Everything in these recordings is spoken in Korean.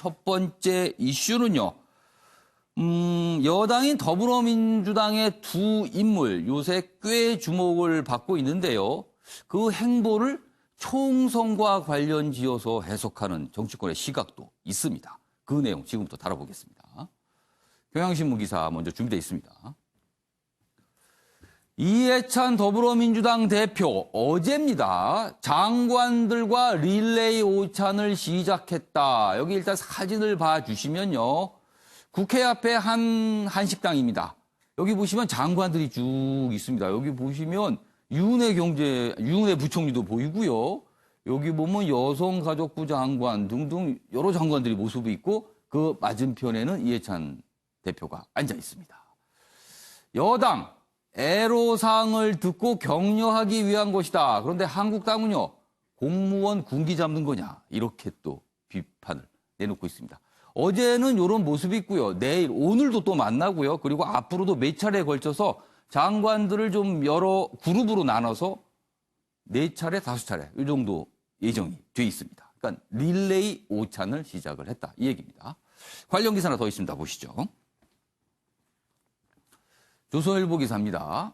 첫 번째 이슈는요. 여당인 더불어민주당의 두 인물 요새 꽤 주목을 받고 있는데요. 그 행보를 총선과 관련 지어서 해석하는 정치권의 시각도 있습니다. 그 내용 지금부터 다뤄보겠습니다. 경향신문 기사 먼저 준비되어 있습니다. 이해찬 더불어민주당 대표 어제입니다. 장관들과 릴레이 오찬을 시작했다. 여기 일단 사진을 봐주시면요. 국회 앞에 한 한식당입니다. 여기 보시면 장관들이 쭉 있습니다. 여기 보시면 윤해 부총리도 보이고요. 여기 보면 여성가족부 장관 등등 여러 장관들이 모습이 있고 그 맞은편에는 이해찬 대표가 앉아 있습니다. 여당 애로사항을 듣고 격려하기 위한 것이다. 그런데 한국당은요. 공무원 군기 잡는 거냐 이렇게 또 비판을 내놓고 있습니다. 어제는 이런 모습이 있고요. 내일 오늘도 또 만나고요. 그리고 앞으로도 몇 차례에 걸쳐서 장관들을 좀 여러 그룹으로 나눠서 4차례, 5차례 이 정도 예정이 돼 있습니다. 그러니까 릴레이 오찬을 시작을 했다. 이 얘기입니다. 관련 기사 하나 더 있습니다. 보시죠. 조선일보 기사입니다.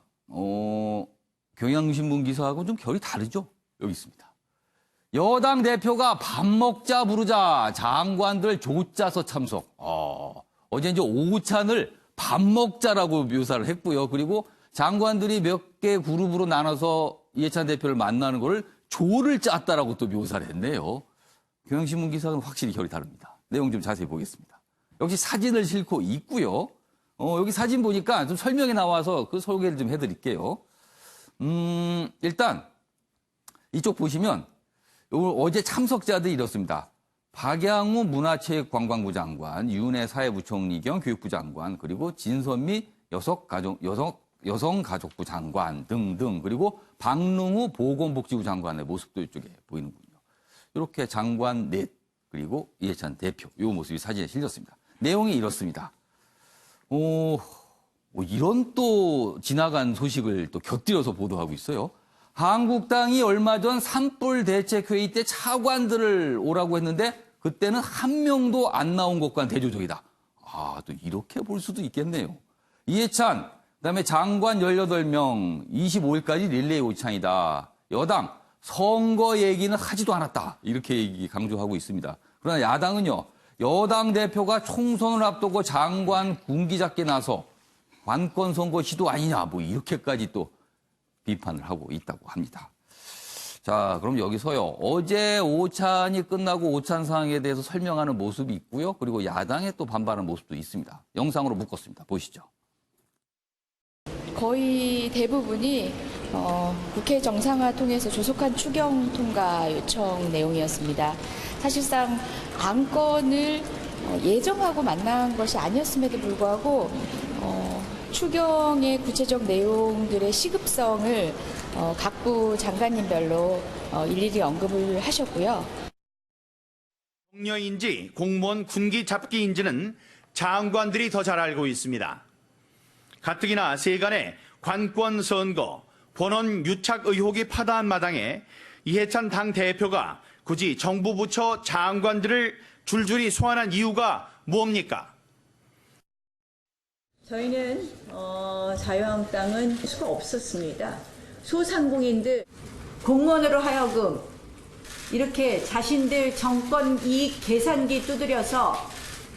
경향신문 기사하고 좀 결이 다르죠? 여기 있습니다. 여당 대표가 밥 먹자 부르자 장관들 조짜서 참석. 어제 이제 오찬을 밥 먹자라고 묘사를 했고요. 그리고 장관들이 몇 개 그룹으로 나눠서 이해찬 대표를 만나는 걸 조를 짰다라고 또 묘사를 했네요. 경향신문 기사는 확실히 결이 다릅니다. 내용 좀 자세히 보겠습니다. 역시 사진을 싣고 있고요. 여기 사진 보니까 좀 설명이 나와서 그 소개를 좀 해드릴게요. 일단 이쪽 보시면 어제 참석자들이 이렇습니다. 박양우 문화체육관광부 장관, 윤해 사회부총리 겸 교육부 장관, 그리고 진선미 여성가족부 장관 등등, 그리고 박능우 보건복지부 장관의 모습도 이쪽에 보이는군요. 이렇게 장관 넷, 그리고 이해찬 대표, 이 모습이 사진에 실렸습니다. 내용이 이렇습니다. 이런 또 지나간 소식을 또 곁들여서 보도하고 있어요. 한국당이 얼마 전 산불 대책회의 때 차관들을 오라고 했는데 그때는 한 명도 안 나온 것과는 대조적이다. 또 이렇게 볼 수도 있겠네요. 이해찬, 그다음에 장관 18명, 25일까지 릴레이 오찬이다. 여당, 선거 얘기는 하지도 않았다. 이렇게 강조하고 있습니다. 그러나 야당은요. 여당 대표가 총선을 앞두고 장관 군기 잡게 나서 관권 선거 시도 아니냐, 뭐 이렇게까지 또 비판을 하고 있다고 합니다. 자, 그럼 여기서요. 어제 오찬이 끝나고 오찬 사항에 대해서 설명하는 모습이 있고요. 그리고 야당에 또 반발하는 모습도 있습니다. 영상으로 묶었습니다. 보시죠. 거의 대부분이 국회 정상화 통해서 조속한 추경 통과 요청 내용이었습니다. 사실상 안건을 예정하고 만난 것이 아니었음에도 불구하고 추경의 구체적 내용들의 시급성을 각부 장관님별로 일일이 언급을 하셨고요. 격려인지 공무원 군기 잡기인지는 장관들이 더 잘 알고 있습니다. 가뜩이나 세간의 관권 선거, 본원 유착 의혹이 파다한 마당에 이해찬 당대표가 굳이 정부 부처 장관들을 줄줄이 소환한 이유가 뭡니까? 저희는 자유한국당은 수가 없었습니다. 소상공인들 공무원으로 하여금 이렇게 자신들 정권 이익 계산기 두드려서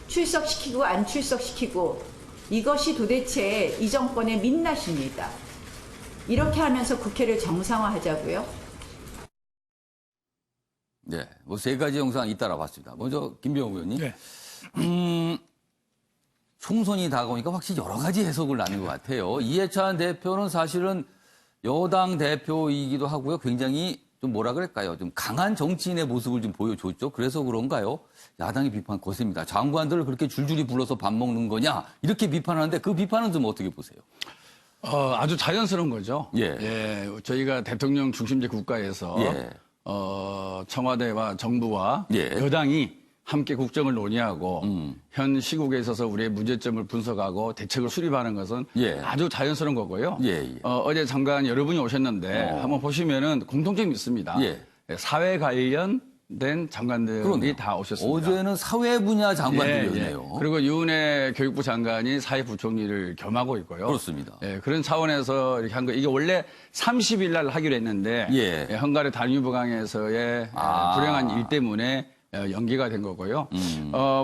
출석시키고 안 출석시키고 이것이 도대체 이 정권의 민낯입니다. 이렇게 하면서 국회를 정상화하자고요? 네, 뭐 3가지 영상 잇따라 봤습니다. 먼저 김병욱 의원님. 네. 총선이 다가오니까 확실히 여러 가지 해석을 하는 것 같아요. 이해찬 대표는 사실은 여당 대표이기도 하고요. 굉장히 좀 뭐라 그럴까요? 좀 강한 정치인의 모습을 좀 보여줬죠. 그래서 그런가요? 야당의 비판 거셉니다. 장관들을 그렇게 줄줄이 불러서 밥 먹는 거냐? 이렇게 비판하는데 그 비판은 좀 어떻게 보세요? 아주 자연스러운 거죠. 예. 저희가 대통령 중심제 국가에서 예. 청와대와 정부와 예. 여당이 함께 국정을 논의하고 현 시국에 있어서 우리의 문제점을 분석하고 대책을 수립하는 것은 예. 아주 자연스러운 거고요. 예. 어제 잠깐 여러분이 오셨는데 한번 보시면은 공통점이 있습니다. 예. 사회 관련 된 장관들이 그러네요. 다 오셨습니다. 어제는 사회 분야 장관들이었네요. 예. 그리고 유은혜 교육부 장관이 사회부총리를 겸하고 있고요. 그렇습니다. 예, 그런 차원에서 이렇게 한 거. 이게 원래 30일 날 하기로 했는데 예. 헝가리 다뉴브강에서의 불행한 일 때문에 연기가 된 거고요.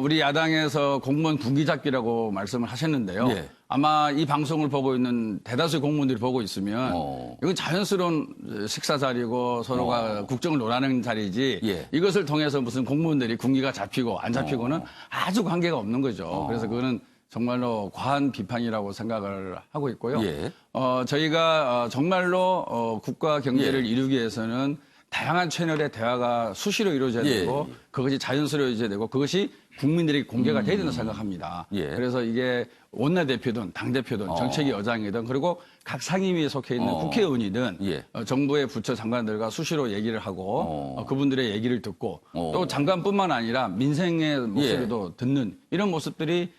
우리 야당에서 공무원 군기잡기라고 말씀을 하셨는데요. 예. 아마 이 방송을 보고 있는 대다수의 공무원들이 보고 있으면 이건 자연스러운 식사 자리고 서로가 국정을 논하는 자리지 예. 이것을 통해서 무슨 공무원들이 군기가 잡히고 안 잡히고는 아주 관계가 없는 거죠. 그래서 그거는 정말로 과한 비판이라고 생각을 하고 있고요. 예. 저희가 정말로 국가 경제를 예. 이루기 위해서는 다양한 채널의 대화가 수시로 이루어져야 예. 되고 그것이 자연스러워져야 되고 그것이 국민들에게 공개가 돼야 된다고 생각합니다. 예. 그래서 이게 원내대표든 당대표든 정책위 의장이든 그리고 각 상임위에 속해 있는 국회의원이든 예. 정부의 부처 장관들과 수시로 얘기를 하고 그분들의 얘기를 듣고 또 장관뿐만 아니라 민생의 목소리도 듣는 이런 모습들이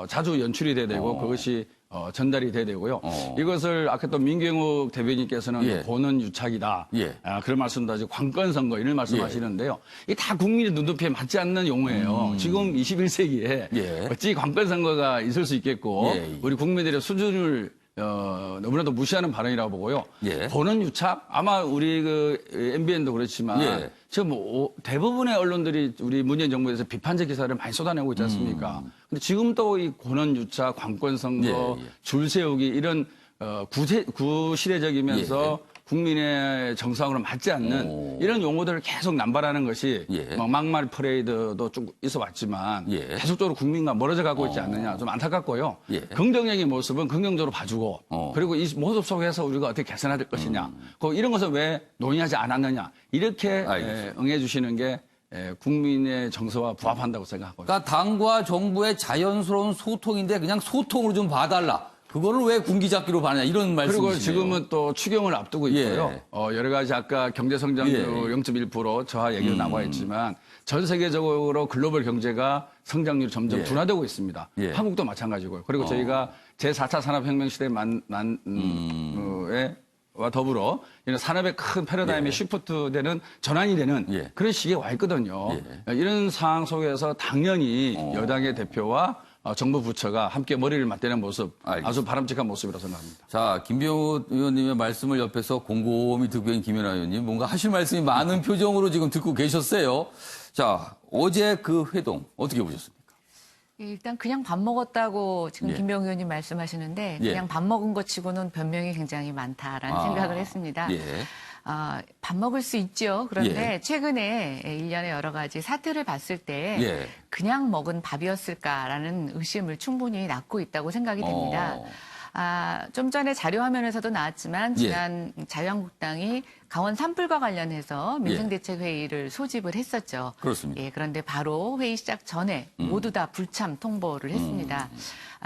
자주 연출이 돼야 되고 그것이 전달이 돼야 되고요. 이것을 아까 또 민경욱 대변인께서는 예. 본원 유착이다. 예. 그런 말씀도 하시고 관건선거 이런 말씀하시는데요. 이게 다 국민의 눈높이에 맞지 않는 용어예요. 지금 21세기에 예. 어찌 관건선거가 있을 수 있겠고 예. 우리 국민들의 수준을 너무나도 무시하는 발언이라고 보고요. 예. 본원 유착 아마 우리 그 MBN도 그렇지만 예. 지금 대부분의 언론들이 우리 문재인 정부에 대해서 비판적 기사를 많이 쏟아내고 있지 않습니까? 근데 지금 또 이 권원 유착, 관권 선거, 예, 예. 줄 세우기 이런 구시대적이면서 국민의 정서하고는 맞지 않는 이런 용어들을 계속 남발하는 것이 예. 막말 퍼레이드도 좀 있어왔지만 예. 계속적으로 국민과 멀어져 가고 있지 않느냐 좀 안타깝고요. 예. 긍정적인 모습은 긍정적으로 봐주고 그리고 이 모습 속에서 우리가 어떻게 개선해야 될 것이냐 이런 것을 왜 논의하지 않았느냐 이렇게 알겠습니다. 응해주시는 게 국민의 정서와 부합한다고 생각하고 있습니다. 그러니까 당과 정부의 자연스러운 소통인데 그냥 소통으로 좀 봐달라. 그거를 왜 군기잡기로 봐냐 이런 말씀이시네요. 그리고 지금은 또 추경을 앞두고 있고요. 예. 여러 가지 아까 경제성장률 0.1% 저하 얘기도 나와 있지만 전 세계적으로 글로벌 경제가 성장률이 점점 예. 둔화되고 있습니다. 예. 한국도 마찬가지고요. 그리고 저희가 제4차 산업혁명 시대에 와 더불어 이런 산업의 큰 패러다임이 시프트되는 전환이 되는 예. 그런 시기에 와 있거든요. 이런 상황 속에서 당연히 여당의 대표와 정부 부처가 함께 머리를 맞대는 모습 알겠습니다. 아주 바람직한 모습이라고 생각합니다. 자, 김병호 의원님의 말씀을 옆에서 곰곰이 듣고 있는 김연아 의원님 뭔가 하실 말씀이 많은 표정으로 지금 듣고 계셨어요. 자, 어제 그 회동 어떻게 보셨습니까? 일단 그냥 밥 먹었다고 지금 예. 김병우 의원님 말씀하시는데 예. 그냥 밥 먹은 것 치고는 변명이 굉장히 많다라는 생각을 했습니다. 예. 밥 먹을 수 있죠. 그런데 예. 최근에 일련의 여러 가지 사태를 봤을 때 예. 그냥 먹은 밥이었을까라는 의심을 충분히 낳고 있다고 생각이 됩니다. 좀 전에 자료화면에서도 나왔지만 지난 자유한국당이 강원 산불과 관련해서 민생대책회의를 소집을 했었죠. 그렇습니다. 예, 그런데 바로 회의 시작 전에 모두 다 불참 통보를 했습니다.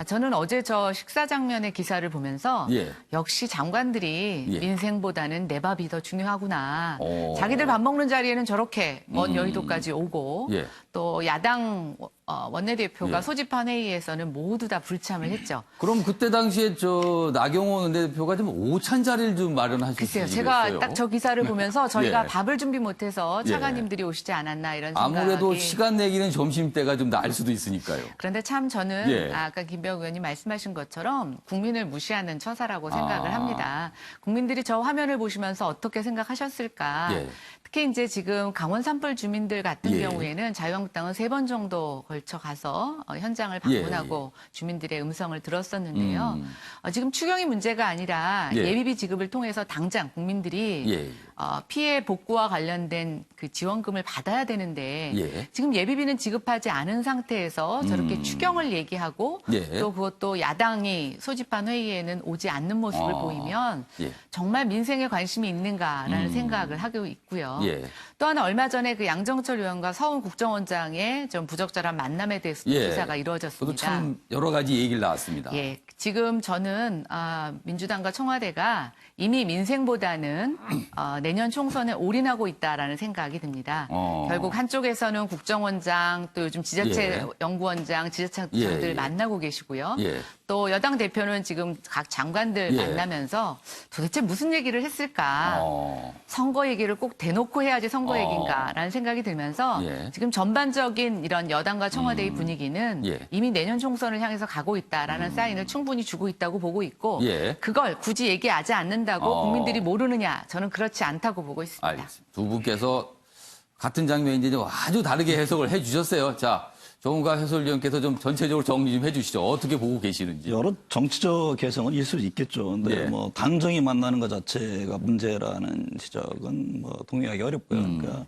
저는 어제 저 식사 장면의 기사를 보면서 예. 역시 장관들이 예. 민생보다는 내 밥이 더 중요하구나. 오. 자기들 밥 먹는 자리에는 저렇게 먼 여의도까지 오고 예. 또 야당 원내대표가 예. 소집한 회의에서는 모두 다 불참을 했죠. 그럼 그때 당시에 저 나경원 원내대표가 좀 오찬 자리를 좀 마련하실 수 글쎄요, 있겠어요. 제가 딱 저 기사를 보면서 저희가 예. 밥을 준비 못해서 예. 차관님들이 오시지 않았나 이런 생각이. 아무래도 시간 내기는 점심때가 좀 나을 수도 있으니까요. 그런데 참 저는 예. 아까 김병우 의원님 말씀하신 것처럼 국민을 무시하는 처사라고 생각을 아. 합니다. 국민들이 저 화면을 보시면서 어떻게 생각하셨을까? 예. 특히 이제 지금 강원 산불 주민들 같은 예. 경우에는 자유한국당은 3번 정도 걸쳐 가서 현장을 방문하고 주민들의 음성을 들었었는데요. 지금 추경이 문제가 아니라 예. 예비비 지급을 통해서 당장 국민들이 예. 피해 복구와 관련된 그 지원금을 받아야 되는데 예. 지금 예비비는 지급하지 않은 상태에서 저렇게 추경을 얘기하고 예. 또 그것도 야당이 소집한 회의에는 오지 않는 모습을 보이면 예. 정말 민생에 관심이 있는가라는 생각을 하고 있고요. 예. 또 하나 얼마 전에 그 양정철 의원과 서훈 국정원장의 좀 부적절한 만남에 대해서 예. 기사가 저도 이루어졌습니다. 참 여러 가지 얘기를 나왔습니다. 예, 지금 저는 민주당과 청와대가 이미 민생보다는 내년 총선에 올인하고 있다라는 생각이 듭니다. 결국 한쪽에서는 국정원장 또 요즘 지자체 연구원장, 지자체장들 만나고 계시고요. 또 여당 대표는 지금 각 장관들 만나면서 도대체 무슨 얘기를 했을까? 선거 얘기를 꼭 대놓고 해야지 선거 얘기인가라는 생각이 들면서 지금 전반적인 이런 여당과 청와대의 분위기는 이미 내년 총선을 향해서 가고 있다라는 사인을 충분히 주고 있다고 보고 있고 그걸 굳이 얘기하지 않는다고 국민들이 모르느냐? 저는 그렇지 않다고 보고 있습니다. 알겠습니다. 두 분께서 같은 장면인데 좀 아주 다르게 해석을 해주셨어요. 자, 정우가 해설위원께서 좀 전체적으로 정리 좀 해주시죠. 어떻게 보고 계시는지. 여러 정치적 개성은 있을 수 있겠죠. 근데 뭐 당정이 만나는 것 자체가 문제라는 지적은 뭐 동의하기 어렵고요. 그러니까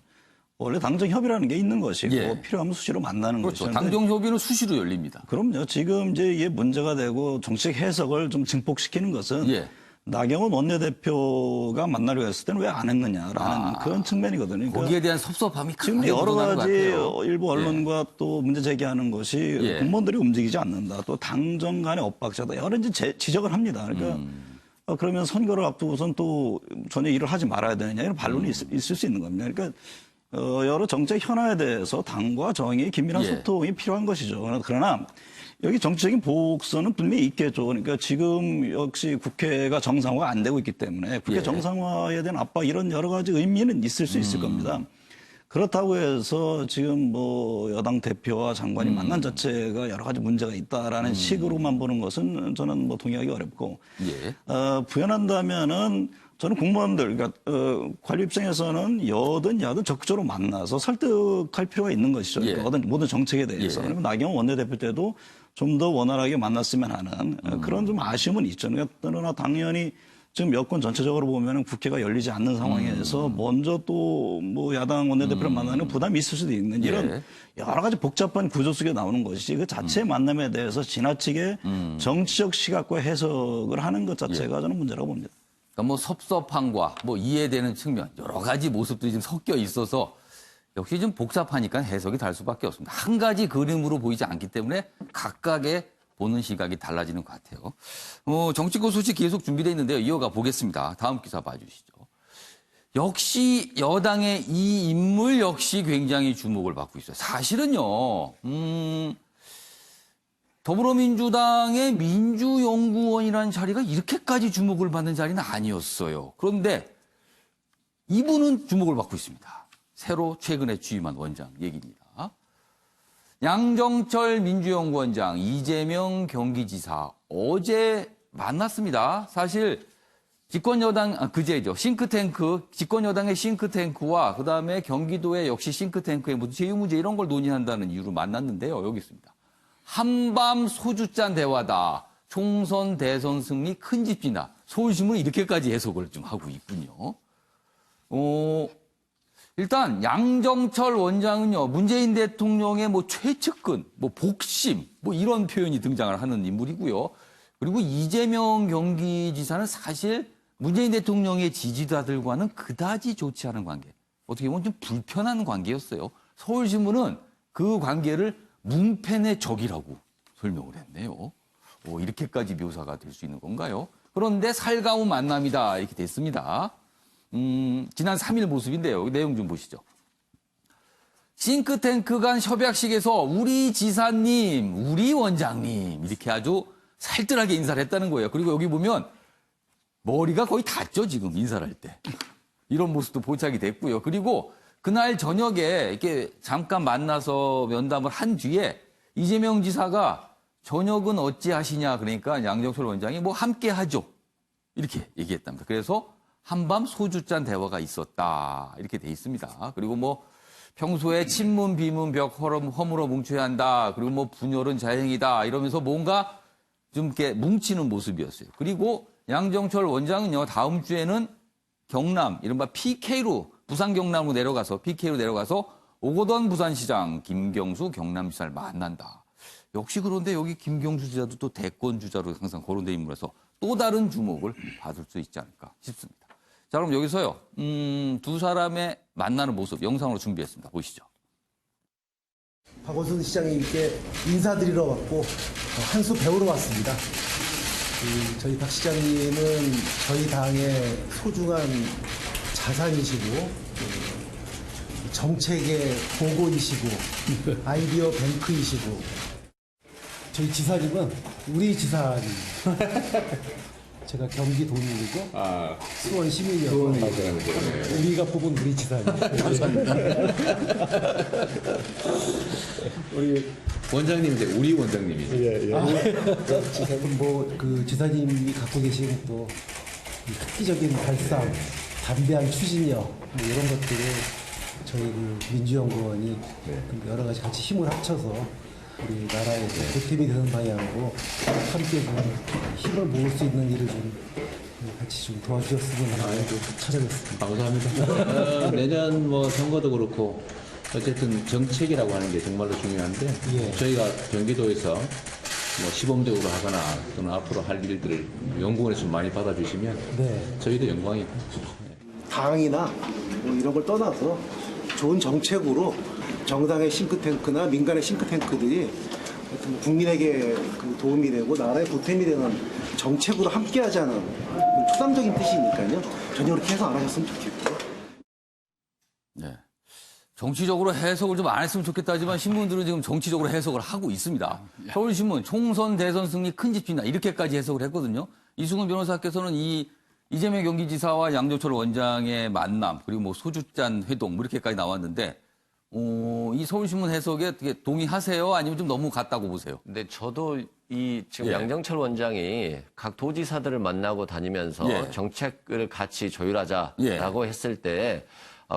원래 당정 협의라는 게 있는 것이고 필요하면 수시로 만나는 그렇죠. 것이죠. 당정 협의는 수시로 열립니다. 그럼요. 지금 이제 이게 문제가 되고 정치적 해석을 좀 증폭시키는 것은 나경원 원내대표가 만나려고 했을 때는 왜 안 했느냐라는 그런 측면이거든요. 그러니까 거기에 대한 섭섭함이 지금 여러 가지 일부 언론과 또 문제 제기하는 것이 공무원들이 움직이지 않는다. 또 당정 간의 엇박자다. 여러 이제 지적을 합니다. 그러니까 그러면 선거를 앞두고선 또 전혀 일을 하지 말아야 되느냐 이런 반론이 있을 수 있는 겁니다. 그러니까 여러 정책 현안에 대해서 당과 정의 긴밀한 소통이 필요한 것이죠. 그러나 여기 정치적인 복선은 분명히 있겠죠. 그러니까 지금 역시 국회가 정상화가 안 되고 있기 때문에 국회 정상화에 대한 압박 이런 여러 가지 의미는 있을 수 있을 겁니다. 그렇다고 해서 지금 뭐 여당 대표와 장관이 만난 자체가 여러 가지 문제가 있다라는 식으로만 보는 것은 저는 뭐 동의하기 어렵고 부연한다면은 저는 공무원들, 그러니까 관료 입장에서는 여든 야든 적극적으로 만나서 설득할 필요가 있는 것이죠. 그러니까 모든 정책에 대해서. 그러면 나경원 원내대표 때도 좀 더 원활하게 만났으면 하는 그런 좀 아쉬움은 있죠. 그러나 당연히 지금 여권 전체적으로 보면은 국회가 열리지 않는 상황에서 먼저 또 뭐 야당 원내대표를 만나는 부담이 있을 수도 있는 이런 여러 가지 복잡한 구조 속에 나오는 것이지 그 자체의 만남에 대해서 지나치게 정치적 시각과 해석을 하는 것 자체가 저는 문제라고 봅니다. 그러니까 뭐 섭섭함과 뭐 이해되는 측면 여러 가지 모습들이 좀 섞여 있어서 역시 좀 복잡하니까 해석이 다를 수밖에 없습니다. 한 가지 그림으로 보이지 않기 때문에 각각의 보는 시각이 달라지는 것 같아요. 정치권 소식 계속 준비되어 있는데요. 이어가 보겠습니다. 다음 기사 봐주시죠. 역시 여당의 이 인물 역시 굉장히 주목을 받고 있어요. 사실은요. 더불어민주당의 민주연구원이라는 자리가 이렇게까지 주목을 받는 자리는 아니었어요. 그런데 이분은 주목을 받고 있습니다. 새로 최근에 취임한 원장 얘기입니다. 양정철 민주연구원장, 이재명 경기지사 어제 만났습니다. 사실 집권여당, 그제죠. 싱크탱크, 집권여당의 싱크탱크와 그다음에 경기도의 역시 싱크탱크의 무슨 제휴 문제 이런 걸 논의한다는 이유로 만났는데요. 여기 있습니다. 한밤 소주잔 대화다. 총선 대선 승리 큰 집이다. 서울신문은 이렇게까지 해석을 좀 하고 있군요. 일단 양정철 원장은요. 문재인 대통령의 뭐 최측근, 뭐 복심, 뭐 이런 표현이 등장을 하는 인물이고요. 그리고 이재명 경기지사는 사실 문재인 대통령의 지지자들과는 그다지 좋지 않은 관계. 어떻게 보면 좀 불편한 관계였어요. 서울신문은 그 관계를 문팬의 적이라고 설명을 했네요. 이렇게까지 묘사가 될 수 있는 건가요? 그런데 살가운 만남이다 이렇게 됐습니다. 지난 3일 모습인데요. 내용 좀 보시죠. 싱크탱크 간 협약식에서 우리 지사님, 우리 원장님 이렇게 아주 살뜰하게 인사를 했다는 거예요. 그리고 여기 보면 머리가 거의 닿죠 지금 인사를 할 때. 이런 모습도 포착이 됐고요. 그리고 그날 저녁에 이렇게 잠깐 만나서 면담을 한 뒤에 이재명 지사가 저녁은 어찌 하시냐 그러니까 양정철 원장이 뭐 함께 하죠. 이렇게 얘기했답니다. 그래서 한밤 소주잔 대화가 있었다. 이렇게 돼 있습니다. 그리고 뭐 평소에 친문, 비문, 벽 허물어 뭉쳐야 한다. 그리고 뭐 분열은 자행이다. 이러면서 뭔가 좀 이렇게 뭉치는 모습이었어요. 그리고 양정철 원장은요. 다음 주에는 경남, 이른바 PK로 부산 경남으로 내려가서 PK로 내려가서 오거돈 부산시장 김경수 경남지사를 만난다. 역시 그런데 여기 김경수 지사도 또 대권 주자로 항상 거론된 인물에서 또 다른 주목을 받을 수 있지 않을까 싶습니다. 자, 그럼 여기서요. 두 사람의 만나는 모습 영상으로 준비했습니다. 보시죠. 박원순 시장님께 인사드리러 왔고 한 수 배우러 왔습니다. 저희 박 시장님은 저희 당의 소중한 자산이시고 정책의 보고이시고 아이디어 뱅크이시고 저희 지사님은 우리 지사님. 제가 경기 도민이고 수원 시민이고 우리가 뽑은 우리 지사님. 우리 원장님인데 우리 원장님이죠. 그 지사님이 갖고 계신 또 이 획기적인 발상, 담대한 추진력 뭐 이런 것들을 저희 그 민주연구원이 여러 가지 같이 힘을 합쳐서 우리 나라의 보탬이 되는 방향으로 함께 좀 힘을 모을 수 있는 일을 좀 같이 좀 도와주셨으면 하는 찾아뵙습니다. 감사합니다. 내년 뭐 선거도 그렇고 어쨌든 정책이라고 하는 게 정말로 중요한데 저희가 경기도에서 뭐 시범적으로 하거나 또는 앞으로 할 일들을 연구원에서 많이 받아주시면 저희도 영광이고. 당이나 뭐 이런 걸 떠나서 좋은 정책으로 정당의 싱크탱크나 민간의 싱크탱크들이 국민에게 도움이 되고 나라에 보탬이 되는 정책으로 함께하자는 초당적인 뜻이니까요. 전혀 그렇게 해석 안 하셨으면 좋겠고요. 네. 정치적으로 해석을 좀 안 했으면 좋겠다지만 신문들은 지금 정치적으로 해석을 하고 있습니다. 서울신문 총선 대선 승리 큰 집이다 이렇게까지 해석을 했거든요. 이승훈 변호사께서는 이재명 경기지사와 양정철 원장의 만남 그리고 뭐 소주잔 회동 뭐 이렇게까지 나왔는데 이 서울신문 해석에 어떻게 동의하세요? 아니면 좀 너무 같다고 보세요? 네, 저도 지금 양정철 원장이 각 도지사들을 만나고 다니면서 정책을 같이 조율하자라고 했을 때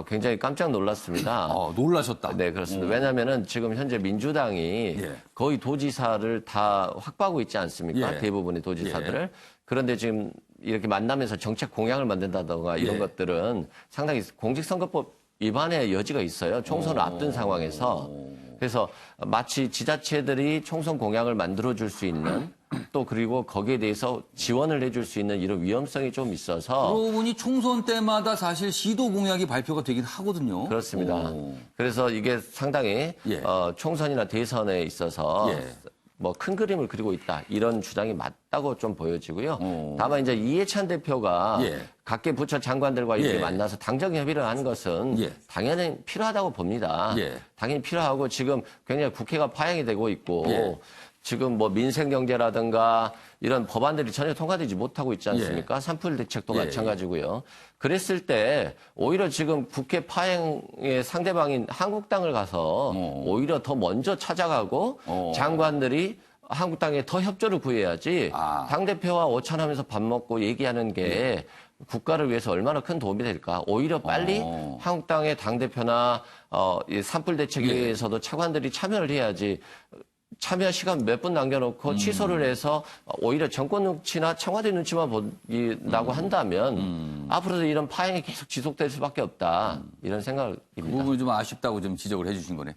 굉장히 깜짝 놀랐습니다. 놀라셨다. 네, 그렇습니다. 왜냐하면은 지금 현재 민주당이 거의 도지사를 다 확보하고 있지 않습니까? 대부분의 도지사들을. 그런데 지금 이렇게 만나면서 정책 공약을 만든다던가 이런 것들은 상당히 공직선거법 위반의 여지가 있어요. 총선을 앞둔 상황에서. 그래서 마치 지자체들이 총선 공약을 만들어줄 수 있는 또 그리고 거기에 대해서 지원을 해줄 수 있는 이런 위험성이 좀 있어서. 그러고 보니 총선 때마다 사실 시도 공약이 발표가 되긴 하거든요. 그렇습니다. 그래서 이게 상당히 총선이나 대선에 있어서 뭐 큰 그림을 그리고 있다. 이런 주장이 맞다고 좀 보여지고요. 다만 이제 이해찬 대표가 각계 부처 장관들과 이렇게 만나서 당정 협의를 하는 것은 당연히 필요하다고 봅니다. 당연히 필요하고 지금 굉장히 국회가 파행이 되고 있고 지금 뭐 민생경제라든가 이런 법안들이 전혀 통과되지 못하고 있지 않습니까? 산불 대책도 마찬가지고요. 그랬을 때 오히려 지금 국회 파행의 상대방인 한국당을 가서 오히려 더 먼저 찾아가고 장관들이 한국당에 더 협조를 구해야지 당대표와 오찬하면서 밥 먹고 얘기하는 게 국가를 위해서 얼마나 큰 도움이 될까. 오히려 빨리 한국당의 당대표나 산불 대책에서도 차관들이 참여를 해야지 참여 시간 몇 분 남겨놓고 취소를 해서 오히려 정권 눈치나 청와대 눈치만 보인다고 한다면 앞으로도 이런 파행이 계속 지속될 수밖에 없다. 이런 생각입니다. 그 부분이 좀 아쉽다고 좀 지적을 해 주신 거네.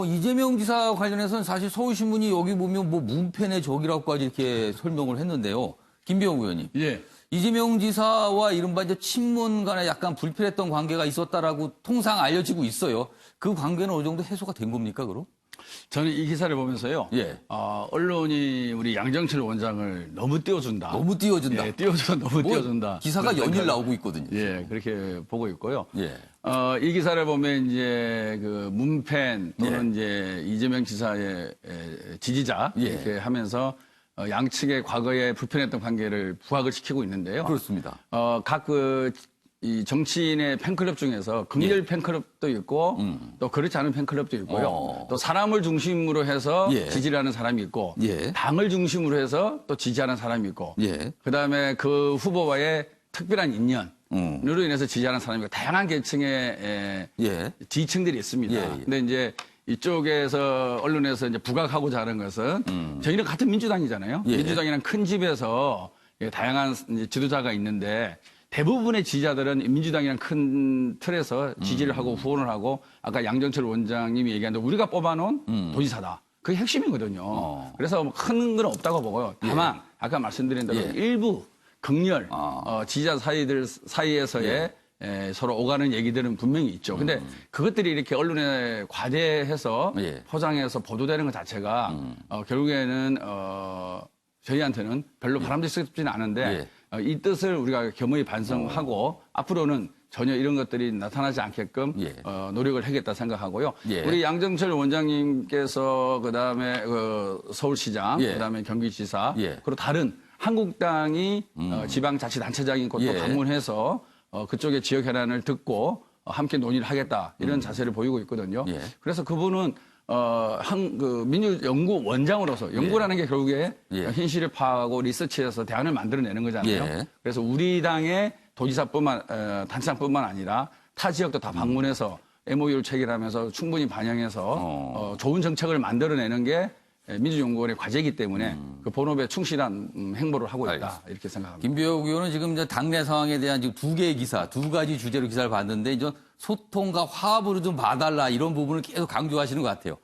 이재명 지사 관련해서는 사실 서울신문이 여기 보면 뭐 문팬의 적이라고까지 이렇게 설명을 했는데요. 김병욱 의원님. 이재명 지사와 이른바 이제 친문 간에 약간 불필요했던 관계가 있었다라고 통상 알려지고 있어요. 그 관계는 어느 정도 해소가 된 겁니까, 그럼? 저는 이 기사를 보면서요. 언론이 우리 양정철 원장을 너무 띄워준다. 너무 띄워준다. 너무 띄워준다. 기사가 연일 나오고 있거든요. 그렇게 보고 있고요. 이 기사를 보면 이제 그 문팬 또는 이제 이재명 지사의 지지자 이렇게 하면서 양측의 과거에 불편했던 관계를 부각을 시키고 있는데요. 그렇습니다. 이 정치인의 팬클럽 중에서 극렬 팬클럽도 있고 또 그렇지 않은 팬클럽도 있고요. 또 사람을 중심으로 해서 지지를 하는 사람이 있고 당을 중심으로 해서 또 지지하는 사람이 있고 그다음에 그 후보와의 특별한 인연으로 인해서 지지하는 사람이 있고 다양한 계층의 지지층들이 있습니다. 근데 이제 이쪽에서 언론에서 이제 부각하고자 하는 것은 저희는 같은 민주당이잖아요. 민주당이란 큰 집에서 다양한 이제 지도자가 있는데 대부분의 지지자들은 민주당이라는 큰 틀에서 지지를 하고 후원을 하고 아까 양정철 원장님이 얘기한 대로 우리가 뽑아놓은 도지사다. 그게 핵심이거든요. 그래서 뭐 큰 건 없다고 보고요. 다만 아까 말씀드린 대로 일부 극렬 지지자 사이에서의 서로 오가는 얘기들은 분명히 있죠. 근데 그것들이 이렇게 언론에 과대해서 포장해서 보도되는 것 자체가 결국에는 저희한테는 별로 바람직스럽지는 않은데 이 뜻을 우리가 겸허히 반성하고 앞으로는 전혀 이런 것들이 나타나지 않게끔 노력을 하겠다 생각하고요. 우리 양정철 원장님께서 그다음에 서울시장, 그다음에 경기지사, 그리고 다른 한국당이 지방자치단체장인 곳도 방문해서 그쪽의 지역 현안을 듣고 함께 논의를 하겠다 이런 자세를 보이고 있거든요. 그래서 그분은 민주연구 원장으로서 연구라는 게 결국에 현실을 파악하고 리서치해서 대안을 만들어내는 거잖아요. 그래서 우리 당의 단체장뿐만 아니라 타 지역도 다 방문해서 MOU를 체결하면서 충분히 반영해서 좋은 정책을 만들어내는 게 민주연구원의 과제이기 때문에 그 본업에 충실한 행보를 하고 있다. 알겠습니다. 이렇게 생각합니다. 김병욱 의원은 지금 이제 당내 상황에 대한 지금 두 개의 기사, 두 가지 주제로 기사를 봤는데 이제 소통과 화합으로 좀 봐달라 이런 부분을 계속 강조하시는 것 같아요.